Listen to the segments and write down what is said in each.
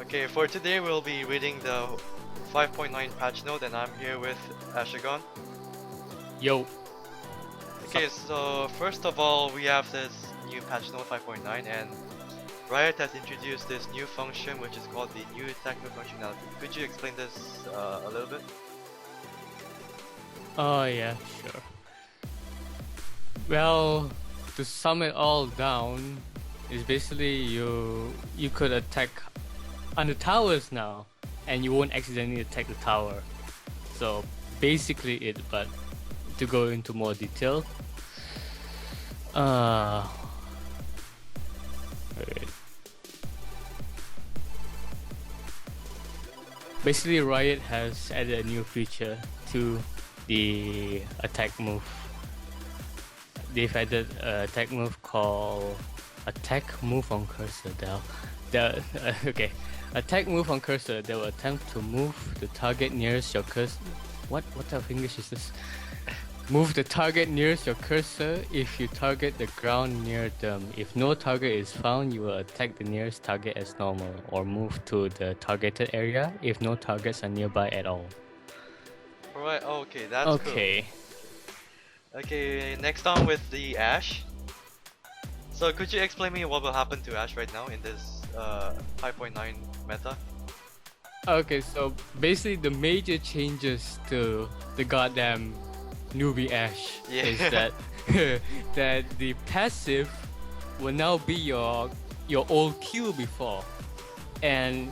Okay, for today we'll be reading the 5.9 patch note, and I'm here with Ashagon. Yo. Okay, so first of all, we have this new patch note 5.9, and Riot has introduced this new function which is called the new techno functionality. Could you explain this a little bit? Oh yeah, sure. Well, to sum it all down, is basically you could attack on the towers now, and you won't accidentally attack the tower. So basically it, but to go into more detail, wait. Basically Riot has added a new feature to the attack move. They've added an attack move called attack move on cursor. Okay, attack move on cursor. They will attempt to move the target nearest your cursor. What type of English is this? Move the target nearest your cursor if you target the ground near them. If no target is found, you will attack the nearest target as normal, or move to the targeted area if no targets are nearby at all. Alright, okay, that's okay. Cool. Okay, next on with the Ashe. So could you explain me what will happen to Ashe right now in this 5.9 meta? Okay, so basically the major changes to the goddamn newbie Ashe is that that the passive will now be your old Q before, and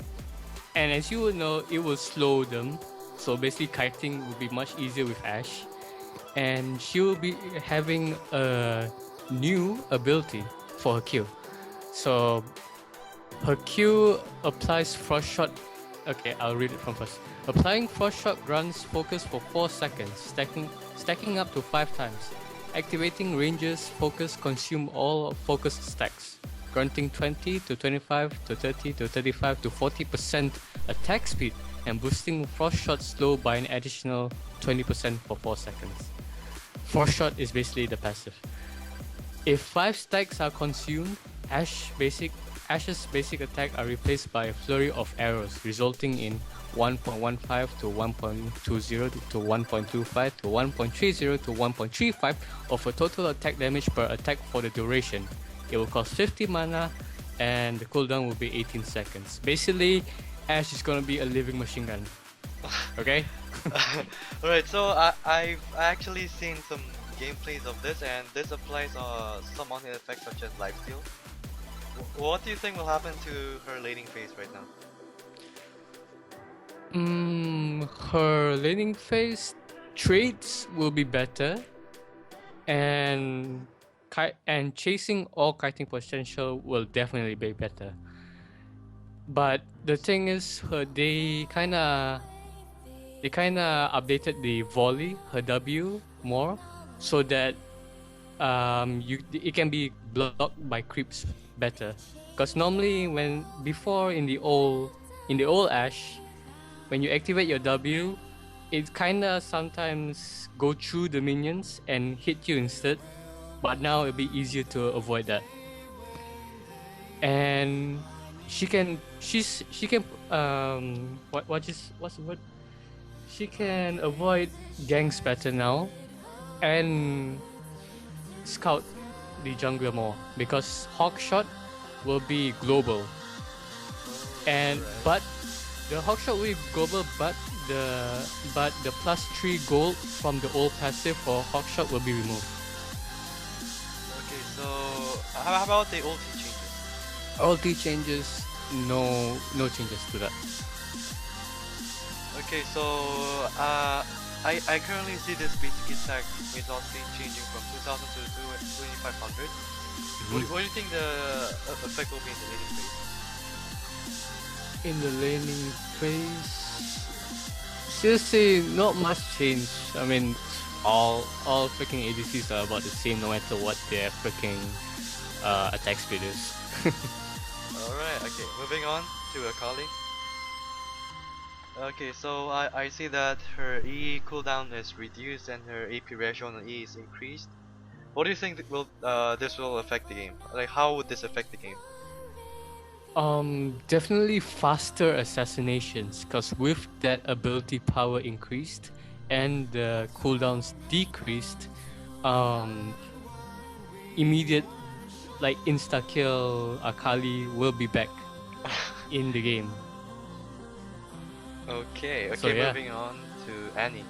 as you would know, it will slow them. So basically kiting will be much easier with Ashe, and she will be having a new ability for her Q. So her Q applies frost shot. Okay, I'll read it from first. Applying frost shot grants focus for 4 seconds, stacking up to 5 times. Activating ranges focus consume all focus stacks, granting 20 to 25 to 30 to 35 to 40% attack speed, and boosting frost shot slow by an additional 20% for 4 seconds. Frost shot is basically the passive. If 5 stacks are consumed, Ashe's basic attack are replaced by a flurry of arrows, resulting in 1.15 to 1.20 to 1.25 to 1.30 to 1.35 of a total attack damage per attack for the duration. It will cost 50 mana, and the cooldown will be 18 seconds. Basically, Ashe is gonna be a living machine gun. Okay? Alright, so I've actually seen some gameplays of this, and this applies some on-hit effects such as lifesteal. What do you think will happen to her laning phase right now? Her laning phase traits will be better, and chasing all kiting potential will definitely be better. But the thing is, they kinda updated the volley, her W, more, so that it can be blocked by creeps better. Because normally before in the old Ashe, when you activate your W, it kinda sometimes go through the minions and hit you instead. But now it'll be easier to avoid that. And she can what's the word? She can avoid ganks better now, and scout the jungler more, because Hawkshot will be global. And but the Hawkshot will be global, but the +3 gold from the old passive for Hawkshot will be removed. Okay, so how about the ulti changes? Ulti changes, no changes to that. Okay, so I currently see this basic attack result speed changing from 2000 to 2500. What do you think the effect will be in the laning phase? In the laning phase, seriously, not much change. I mean, all freaking ADCs are about the same, no matter what their freaking attack speed is. Alright, okay, moving on to Akali. Okay, so I see that her E cooldown is reduced and her AP ratio on E is increased. What do you think that this will affect the game? Like, how would this affect the game? Definitely faster assassinations, because with that ability power increased and the cooldowns decreased, um, immediate like insta kill Akali will be back in the game. Okay, So okay, yeah. moving on to Annie.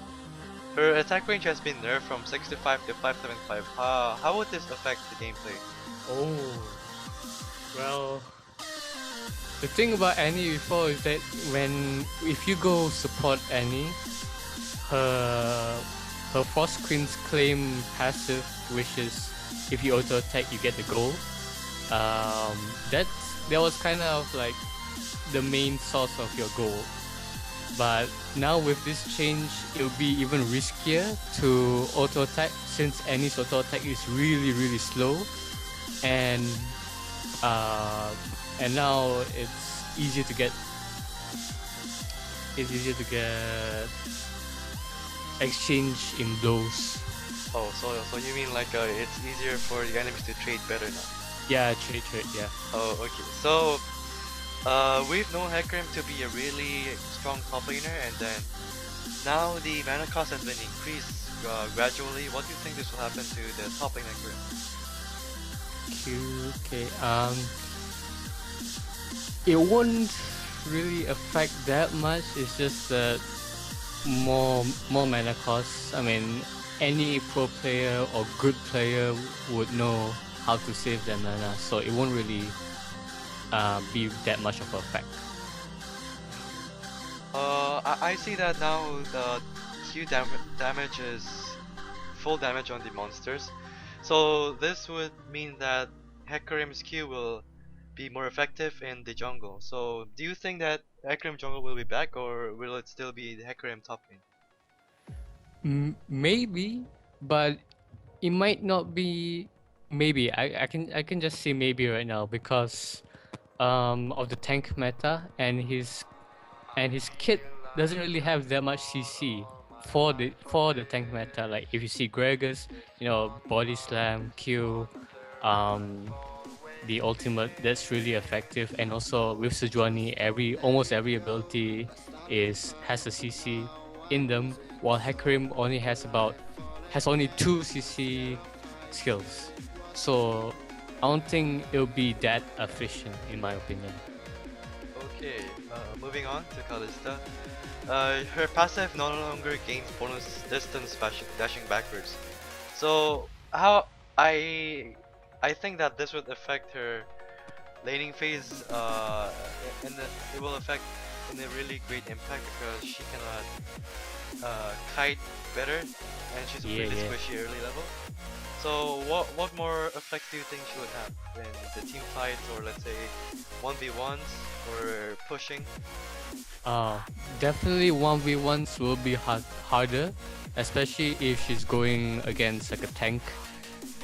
Her attack range has been nerfed from 65 to 575. How would this affect the gameplay? Oh, well, the thing about Annie before is that if you go support Annie, her Frost Queen's claim passive, which is if you auto attack you get the gold. That was kind of like the main source of your gold. But now with this change, it'll be even riskier to auto attack, since Annie's auto attack is really slow, and now it's easier to get exchange in blows. Oh, so you mean like it's easier for the enemies to trade better now? Yeah, trade, yeah. Oh, okay. So we've known Hecarim to be a really strong top laner, and then now the mana cost has been increased gradually. What do you think this will happen to the top lane Hecarim? Okay, it won't really affect that much. It's just that more mana costs. I mean, any pro player or good player would know how to save their mana, so it won't really be that much of a effect. I see that now the Q damage is full damage on the monsters, so this would mean that Hecarim's Q will be more effective in the jungle. So do you think that Hecarim jungle will be back, or will it still be the Hecarim top lane? Maybe, but it might not be. Maybe I can just say maybe right now, because of the tank meta, and his kit doesn't really have that much CC for the tank meta. Like if you see Gregus, body slam, Q, the ultimate, that's really effective. And also with Sejuani, almost every ability has a CC in them, while Hecarim only has only 2 CC skills. So I don't think it'll be that efficient, in my opinion. Okay, moving on to Kalista. Her passive no longer gains bonus distance dashing backwards. So how I think that this would affect her laning phase, and it will affect in a really great impact because she cannot kite better, and she's really squishy early level. So what more effects do you think she would have in the team fights, or let's say 1v1s or pushing? Definitely 1v1s will be harder, especially if she's going against like a tank,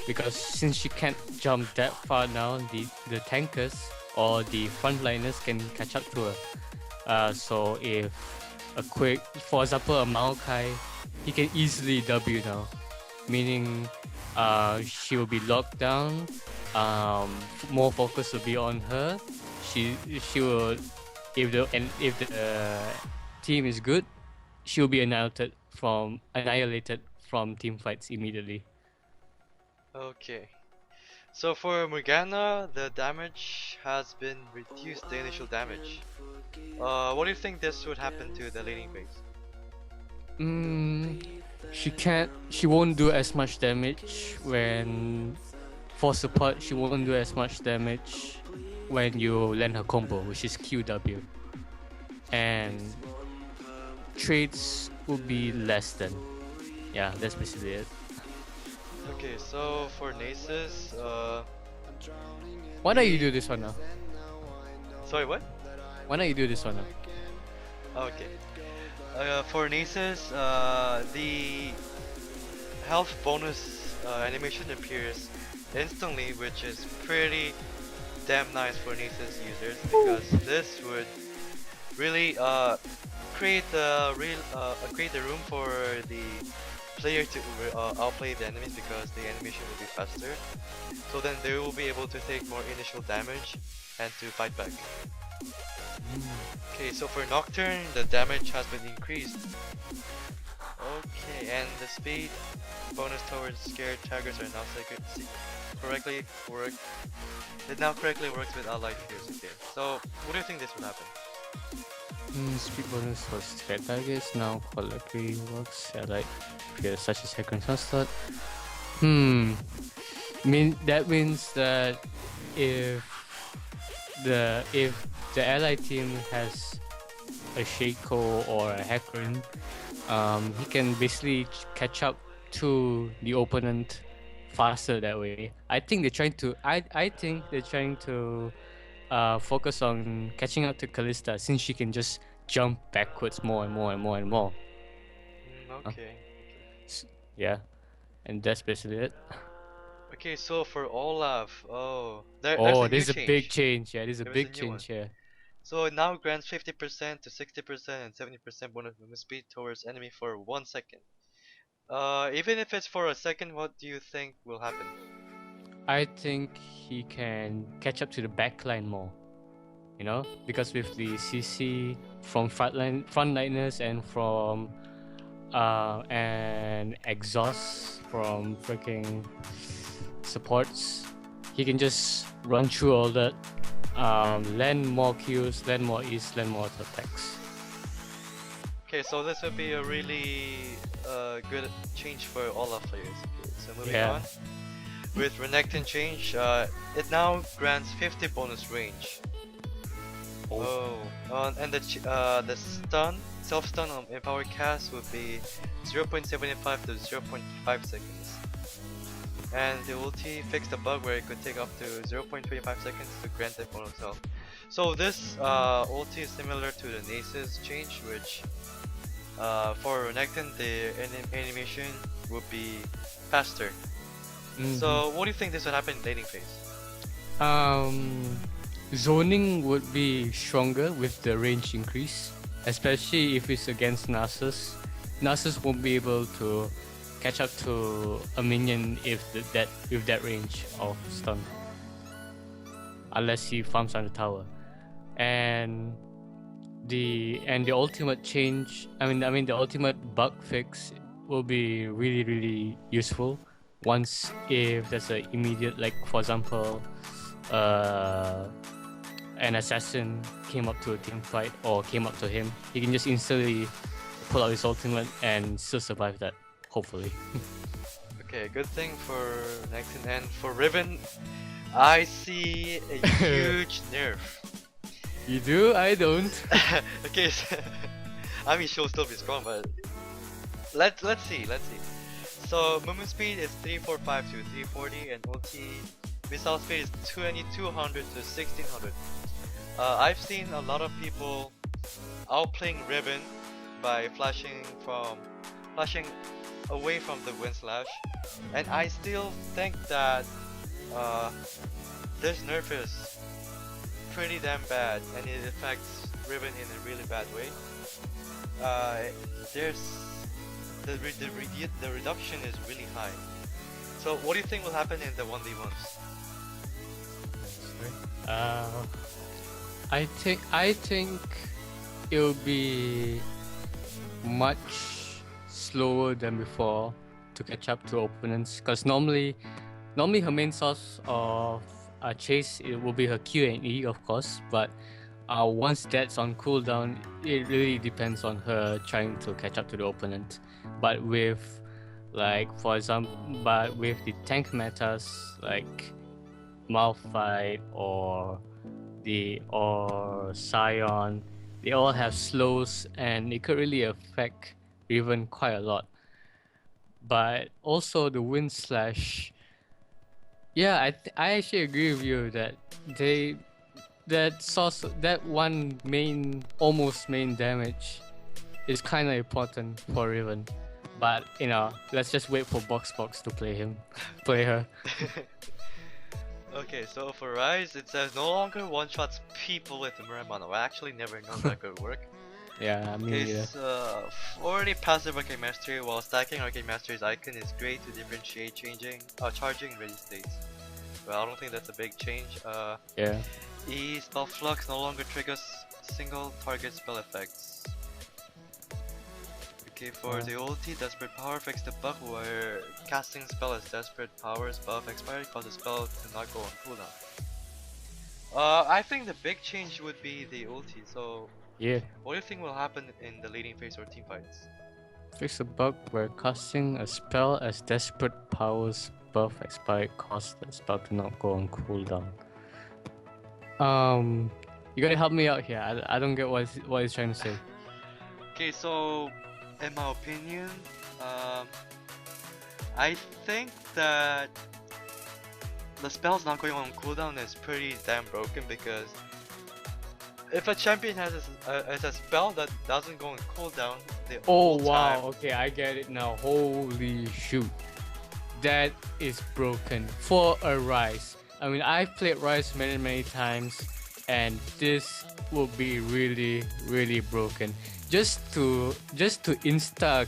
because since she can't jump that far now, the tankers or the frontliners can catch up to her. So if for example, a Maokai, he can easily W now, meaning she will be locked down. More focus will be on her. She will, if the team is good, she will be annihilated from team fights immediately. Okay. So for Morgana, the damage has been reduced, the initial damage. What do you think this would happen to the laning phase? She won't do as much damage for support. She won't do as much damage when you land her combo, which is QW. And trades will be less than. Yeah, that's basically it. Okay, so for Nasus, why don't you do this one now? Sorry, what? Why don't you do this one now? Okay. For Nasus, the health bonus animation appears instantly, which is pretty damn nice for Nasus users, because this would really create the room for the player to outplay the enemies because the animation will be faster. So then they will be able to take more initial damage and to fight back. Okay, so for Nocturne, the damage has been increased. Okay, and the speed bonus towards scared targets are now correctly work. It now correctly works with allied heroes. Okay, so what do you think this would happen? Speed bonus for scared targets now correctly works at like heroes such as Hacker and Sunstart. That means that if the allied team has a Shaco or a Hackern, he can basically catch up to the opponent faster that way. I think they're trying to focus on catching up to Callista since she can just jump backwards more and more and more and more. Okay. Yeah, and that's basically it. Okay, so for Olaf, there's a big change. Yeah, there's a big change here. So it now grants 50% to 60% and 70% bonus movement speed towards enemy for 1 second. Even if it's for a second, what do you think will happen? I think he can catch up to the backline more. You know, because with the CC from frontliners and from and exhaust from freaking supports, he can just run through all that, land more Qs, land more E's, land more auto attacks. Okay, so this would be a really good change for all our players. Okay, so moving on. With Renekton change, it now grants 50 bonus range. And the self-stun on Empowered Cast would be 0.75 to 0.5 seconds. And the ulti fixed a bug where it could take up to 0.25 seconds to grant that bonus health. So this ulti is similar to the Nace's change, which for Renekton the animation would be faster. So what do you think this would happen in laning phase? Zoning would be stronger with the range increase, especially if it's against Nasus. Nasus won't be able to catch up to a minion with that range of stun, unless he farms on the tower. And the ultimate change, the ultimate bug fix will be really useful once if there's an immediate, like for example, an assassin came up to a team fight or came up to him, he can just instantly pull out his ultimate and still survive that, hopefully. Okay, good thing for Nexon. And for Riven, I see a huge nerf. You do? I don't. Okay, so, I mean she'll still be strong, but let's see. So movement speed is 345 to 340, and ulti missile speed is 2200 to 1600. I've seen a lot of people outplaying Riven by flashing away from the wind slash, and I still think that this nerf is pretty damn bad, and it affects Riven in a really bad way. The reduction is really high. So what do you think will happen in the 1v1s? I think it'll be much slower than before to catch up to opponents, because normally her main source of chase, it will be her Q and E, of course, but once that's on cooldown, it really depends on her trying to catch up to the opponent. But with the tank metas like Malphite or Sion, they all have slows, and it could really affect Riven quite a lot. But also the wind slash, I actually agree with you that that one almost main damage is kind of important for Riven. But let's just wait for Box to play her. Okay, so for Rise, it says no longer one-shots people with the Muramano. I actually never known that could work. Yeah, I mean, Okay, yeah. so for the passive Arcade Mastery, while stacking Arcade Mastery's icon is great to differentiate charging in ready states. Well, I don't think that's a big change. Yeah. E spell flux no longer triggers single target spell effects. Okay, for the ulti, Desperate Power fixed the bug where casting spell as Desperate Power's buff expiry causes spell to not go on cooldown. I think the big change would be the ulti, so Yeah. what do you think will happen in the leading phase or team fights? Fix a bug where casting a spell as Desperate Powers buff expired causes the spell to not go on cooldown. You gotta help me out here. I don't get what he's trying to say. Okay, so in my opinion, I think that the spell's not going on cooldown is pretty damn broken because if a champion has a spell that doesn't go on cooldown the whole wow, time, okay, I get it now. Holy shoot. That is broken for a Rise. I mean, I've played Rise many times and this will be really broken. Just to insta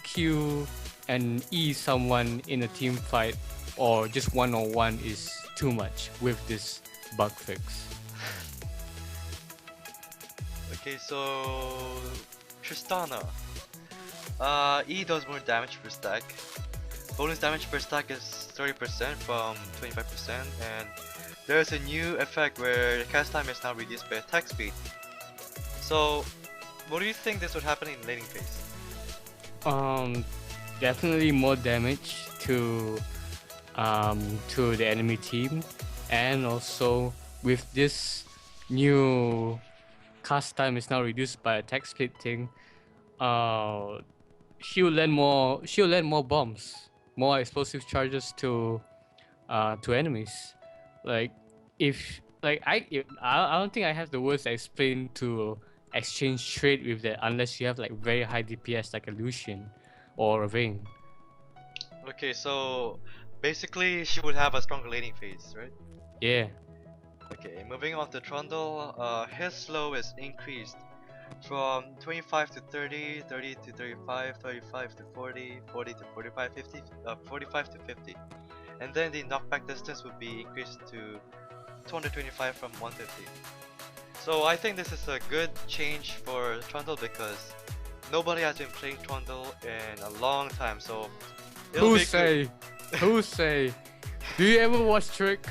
Q and E someone in a team fight or just one-on-one is too much with this bug fix. okay, so Tristana. E does more damage per stack. Bonus damage per stack is 30% from 25%, and there's a new effect where the cast time is now reduced by attack speed. So, what do you think this would happen in laning phase? Definitely more damage to the enemy team, and also with this new cast time is now reduced by attack speed thing, she'll land more bombs, more explosive charges to enemies. Like I don't think I have the words to explain to exchange trade with that unless you have like very high DPS like a Lucian or a Vayne. Okay, so basically she would have a stronger laning phase, right? Yeah. Okay, moving on to Trundle, his slow is increased from 25 to 30, 30 to 35, 35 to 40, 40 to 45, 50, 45 to 50. And then the knockback distance would be increased to 225 from 150. So I think this is a good change for Trundle because nobody has been playing Trundle in a long time, so it'll Who be say? Who say? Do you ever watch Trick?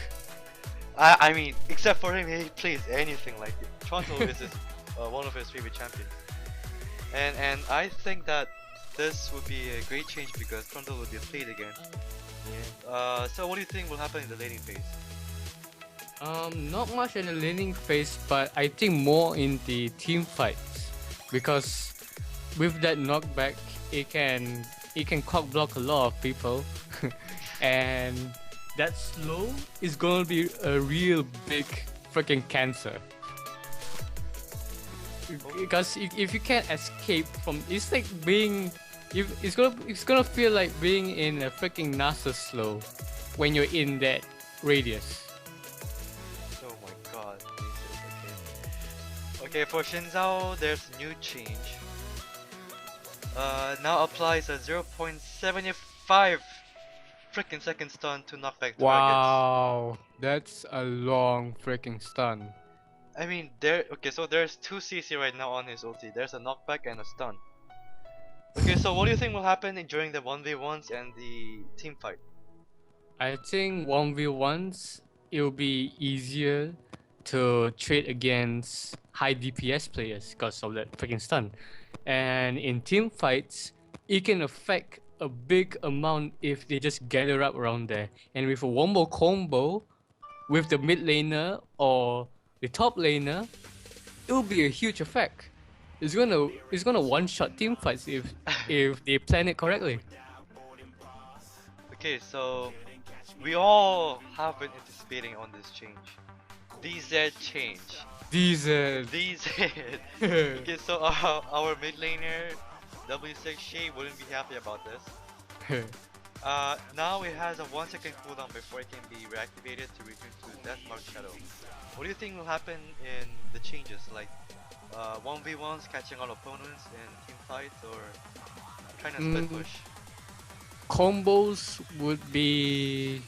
I mean, except for him, he plays anything like it. Trundle is his, one of his favorite champions. And I think that this would be a great change because Trundle would be played again. Yeah. So what do you think will happen in the laning phase? Not much in the laning phase, but I think more in the team fights because with that knockback, it can cock block a lot of people, and that slow is gonna be a real big freaking cancer. Because if you can't escape from, it's like being, it's gonna feel like being in a freaking NASA slow when you're in that radius. Oh my god, Jesus, okay. Okay, for Shinzao, there's a new change. Now applies a 0.75 freaking second stun to knockback targets. Wow, that's a long freaking stun. I mean, so there's 2 CC right now on his ulti. There's a knockback and a stun. Okay, so what do you think will happen during the 1v1s and the team fight? I think 1v1s, it'll be easier to trade against high DPS players because of that freaking stun. And in team fights, it can affect a big amount if they just gather up around there. And with a wombo combo with the mid laner or the top laner, it will be a huge effect. It's gonna one-shot team fights if they plan it correctly. Okay, so we all have been anticipating on this change. DZ change. DZ. Okay, so our mid laner W6 Shay wouldn't be happy about this. Now it has a 1 second cooldown before it can be reactivated to return to Death Mark Shadow. What do you think will happen in the changes, like 1v1s catching all opponents in team fights, or trying to split push? Combos would be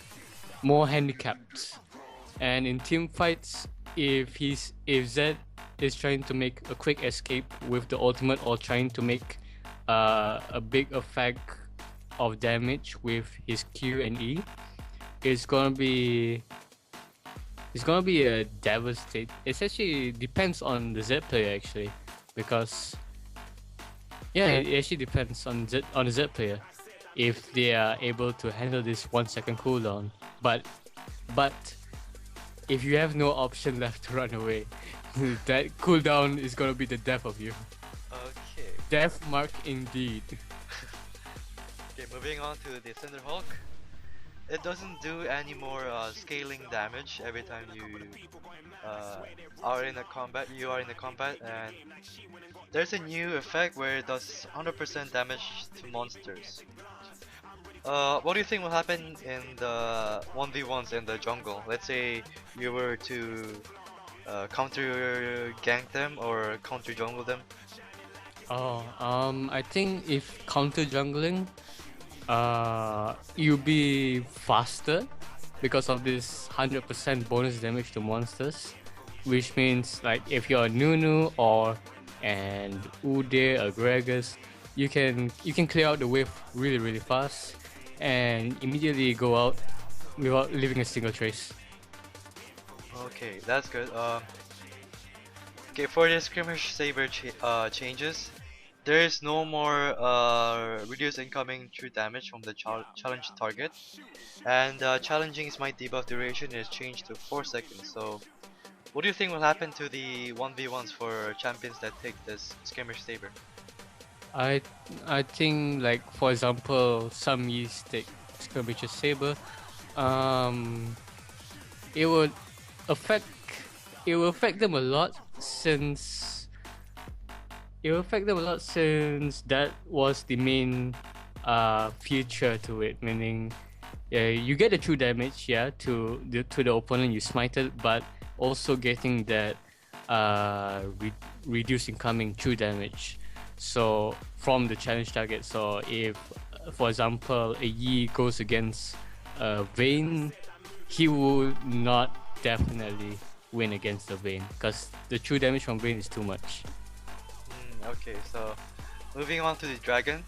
more handicapped, and in team fights, if Zed is trying to make a quick escape with the ultimate or trying to make a big effect of damage with his Q and E, it's gonna be a devastate. It actually depends on the Z player actually, because it actually depends on the Z player if they are able to handle this 1 second cooldown. But if you have no option left to run away, that cooldown is gonna be the death of you. Okay. Death mark indeed. Okay, moving on to the Cinder Hulk. It doesn't do any more scaling damage every time you are in a combat. And there's a new effect where it does 100% damage to monsters. What do you think will happen in the 1v1s in the jungle? Let's say you were to counter gank them or counter jungle them. I think if counter jungling, you'll be faster because of this 100% bonus damage to monsters, which means like if you're a Nunu or and Ude or Gragas, you can clear out the wave really fast and immediately go out without leaving a single trace. Okay, that's good. Okay, for the skirmish saber changes, there is no more reduced incoming true damage from the challenge target, and challenging smite debuff duration is changed to 4 seconds. So, what do you think will happen to the 1v1s for champions that take this skirmish saber? I think, like for example, some Ys take skirmish saber. It would affect them a lot since that was the main feature to it. Meaning, you get the true damage, to the opponent you smited, but also getting that reduced incoming true damage. So from the challenge target. So if, for example, a Yi goes against Vayne, he will not definitely win against the Vayne because the true damage from Vayne is too much. Okay, so moving on to the dragon.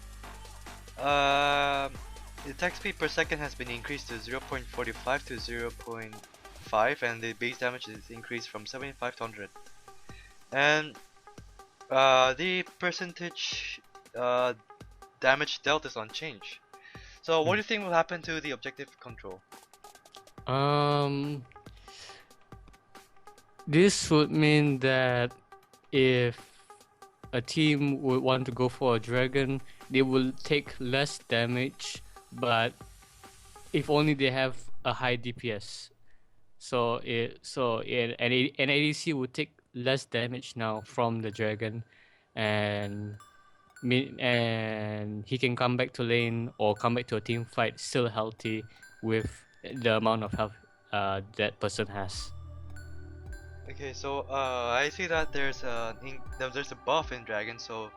The attack speed per second has been increased to 0.45 to 0.5, and the base damage is increased from 75 to 100. And the percentage damage dealt is unchanged. So what do you think will happen to the objective control? This would mean that if a team would want to go for a dragon, they will take less damage, but if only they have a high DPS. So an ADC would take less damage now from the dragon, and he can come back to lane or come back to a team fight still healthy with the amount of health that person has. Okay, so I see that there's a buff in dragon. So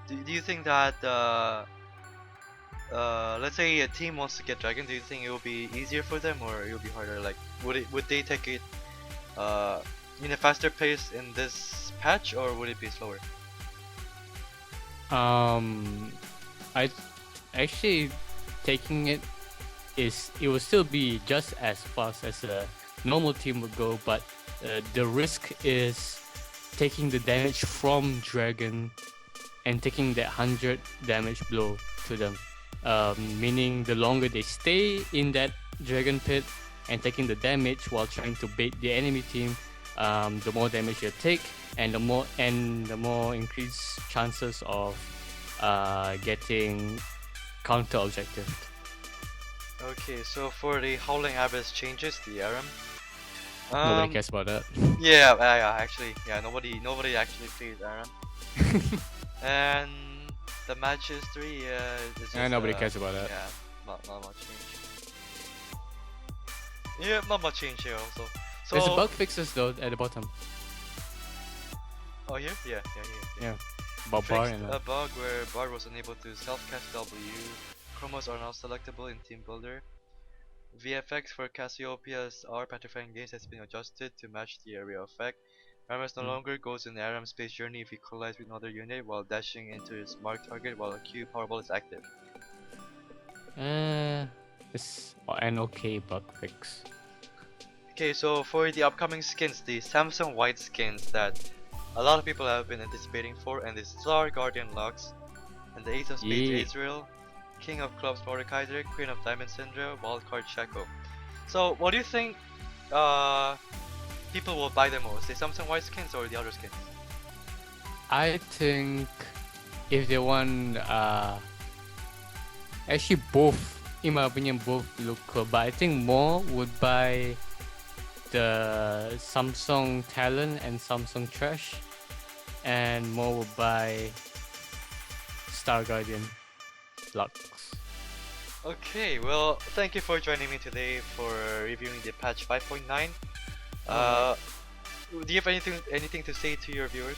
do you think that let's say a team wants to get dragon, do you think it will be easier for them or it will be harder? Like would they take it in a faster pace in this patch, or would it be slower? I actually taking it will still be just as fast as a normal team would go, but the risk is taking the damage from dragon and taking that 100 damage blow to them. Meaning the longer they stay in that dragon pit and taking the damage while trying to bait the enemy team, the more damage you take, and the more increased chances of getting counter objective. Okay, so for the Howling Abyss changes, the Aram. Nobody cares about that. Yeah, actually, nobody actually plays Aram. And the match history, it's just, nobody cares about that. Yeah, not much change. Yeah, not much change here also. So There's a bug fixes though at the bottom. Oh here? Yeah. Yeah. About bar Fixed and a bug where Bard was unable to self-cast W. Chromos are now selectable in Team Builder. VFX for Cassiopeia's R petrifying gaze has been adjusted to match the area effect. Ramus no longer goes in Aram space journey if he collides with another unit while dashing into his marked target while a Q powerball is active. It's an okay bug fix. Okay, so for the upcoming skins, the Samsung White skins that a lot of people have been anticipating for, and the Star Guardian Lux, and the Ace of Spades Azrael, King of Clubs Mordekaiser, Queen of Diamonds Syndra, Wildcard Shaco. So what do you think people will buy the most, the Samsung White skins or the other skins? I think if they want actually both, in my opinion, both look cool, but I think more would buy the Samsung Talent and Samsung Trash, and more would buy Star Guardian Lux. Okay, well, thank you for joining me today for reviewing the patch 5.9. Do you have anything to say to your viewers?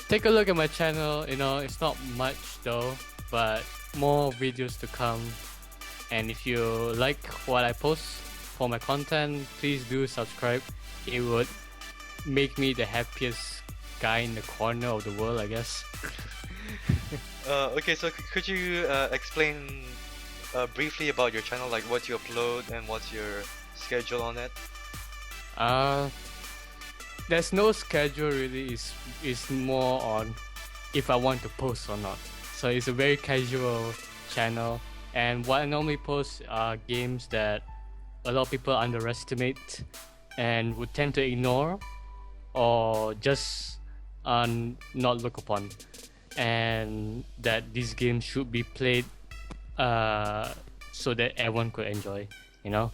Take a look at my channel. You know, it's not much though, but more videos to come. And if you like what I post for my content, please do subscribe. It would make me the happiest guy in the corner of the world, I guess. Okay, so could you explain briefly about your channel, like what you upload and what's your schedule on it? There's no schedule really. It's more on if I want to post or not. So it's a very casual channel, and what I normally post are games that a lot of people underestimate and would tend to ignore or just not look upon, and that these games should be played so that everyone could enjoy, you know.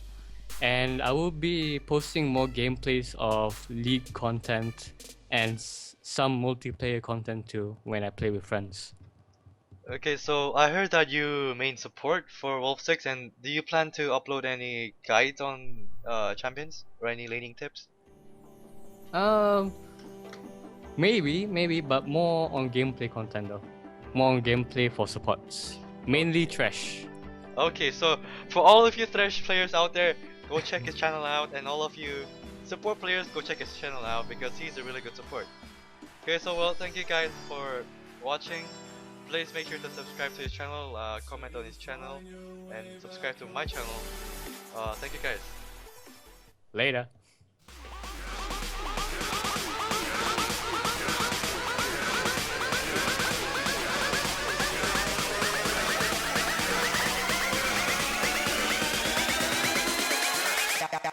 And I will be posting more gameplays of League content and some multiplayer content too when I play with friends. Okay, so I heard that you main support for Wolf 6, and do you plan to upload any guides on champions or any laning tips? Maybe, but more on gameplay content though. More on gameplay for supports. Mainly Trash. Okay, so for all of you Thresh players out there, go check his channel out, and all of you support players, go check his channel out because he's a really good support. Okay, so well, thank you guys for watching. Please make sure to subscribe to his channel, comment on his channel, and subscribe to my channel. Thank you guys. Later.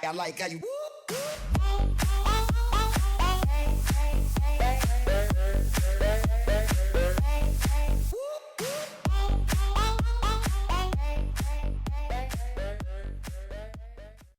I like how you.